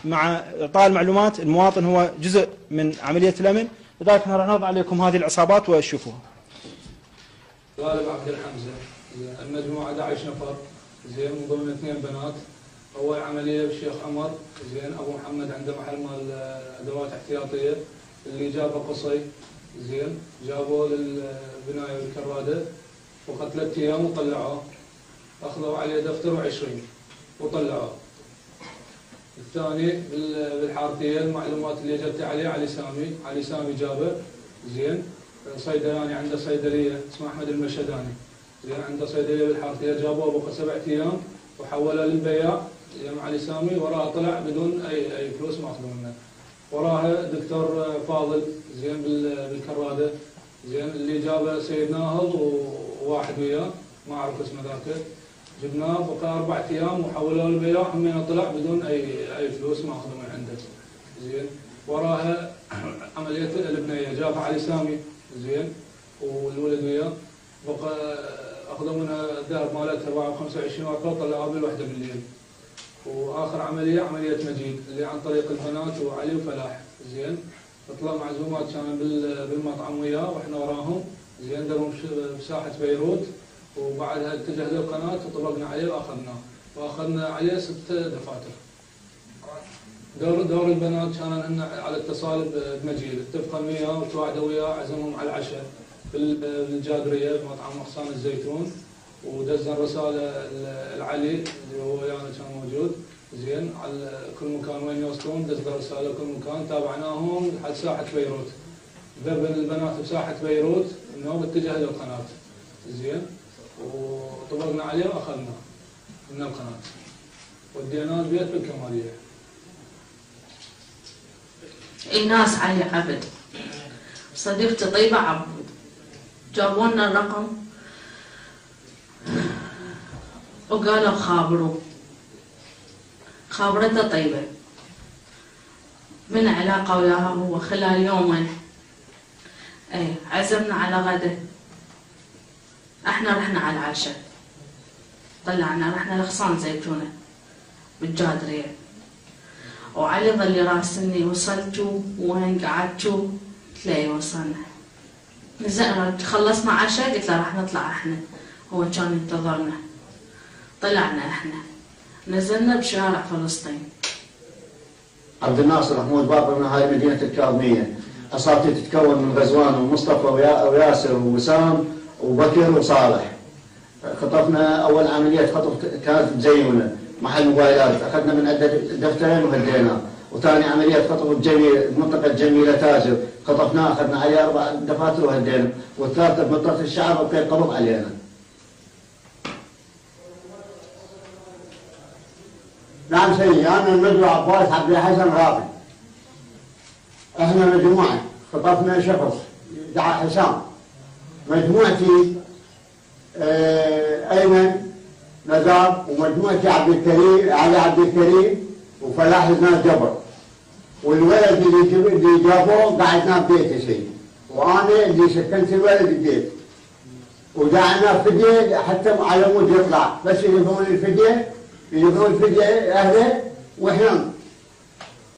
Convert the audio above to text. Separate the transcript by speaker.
Speaker 1: مع إعطاء المعلومات المواطن هو جزء من عملية الأمن. لذلك احنا راح نضع عليكم هذه العصابات وتشوفوها.
Speaker 2: غالب عبد الحمزة، المجموعة 11 نفر، زين، من ضمن 2 بنات. أول عملية بالشيخ عمر، زين، أبو محمد عنده محل مال أدوات احتياطية، اللي جابه قصي، زين، جابوه للبناية والكرادة، وقت 3 أيام وطلعوه، أخذوا عليه دفتر و20 وطلعوه. الثاني بالحارثية، المعلومات اللي جت عليه علي سامي جابه، زين، صيدلاني عنده صيدلية اسمه أحمد المشهداني، زين، عنده صيدلية بالحارثية، جابوه بقى 7 أيام وحوله للبياع يم علي سامي، وراه طلع بدون أي فلوس ما أخذوا منه. وراه دكتور فاضل، زين، بالكرادة، زين، اللي جابه سيد ناهض وواحد وياه ما أعرف اسمه ذاك، جبناه بقى 4 أيام وحولوه للبياع، همينه طلع بدون أي فلوس ما أخذوا من عنده، زين. وراها عملية البنية، جابها علي سامي، زين، والولد وياه، بقى أخذوا منها الذهب مالتها 25 ورقة وطلعوها بالوحدة بالليل. وآخر عملية مجيد اللي عن طريق البنات وعلي وفلاح، زين، طلعوا معزومات كانوا بالمطعم وياه واحنا وراهم، زين، درهم بساحة بيروت، وبعدها اتجه للقناة وطبقنا عليه واخذنا عليه 6 دفاتر. دور البنات كان على اتصال بمجيد، اتفقوا وياه وتواعدوا وياه، عزمهم على العشاء بالجادرية بمطعم مخصان الزيتون، ودزنا رسالة العلي اللي هو ويانا كان موجود، زين، على كل مكان وين يوصلون دزنا رسالة كل مكان، تابعناهم لحد ساحة بيروت. ذبل البنات بساحة بيروت انه اتجه للقناة، زين، وطبقنا عليه واخذناه من القناة وديناه البيت بالكمالية.
Speaker 3: ايناس علي عبد، صديقتي طيبة عبود، جابوا لنا الرقم وقالوا خابرته طيبة من علاقة وياها هو خلال يومين. عزمنا على غدا، احنا رحنا على العشاء، طلعنا رحنا لغصان زيتونة بالجادرية، وعلي ظل يراسلني وصلتوا وين قعدتوا؟ قلت له وصلنا. نزلنا خلصنا عشاء، قلت له راح نطلع احنا، هو كان ينتظرنا. طلعنا احنا، نزلنا بشارع فلسطين.
Speaker 4: عبد الناصر محمود باقر من هاي مدينة الكاظمية. عصابتي تتكون من غزوان ومصطفى وياسر ووسام وبكر وصالح. خطفنا أول عملية خطف كانت بزيونة محل موبايلات، أخذنا من عدة دفترين وهديناه. وثاني عملية خطف بمنطقة جميلة تاجر، خطفناه أخذنا عليه 4 دفاتر وهدينا. والثالثة بمنطقة الشعب وكيف قبض علينا.
Speaker 5: نعم سيدي، أنا المدعو عباس عبد الحسن رافد. احنا مجموعة خطفنا شخص دعا حسام، مجموعتي أيمن نزار، ومجموعتي علي عبد الكريم وفلاح زناد جبر، والولد اللي جابوه قعدنا ببيتي سيدي، وأنا اللي سكنت الولد ببيت، ودعنا فدية حتى على مود يطلع، بس يبغون الفدية أهله وإحنا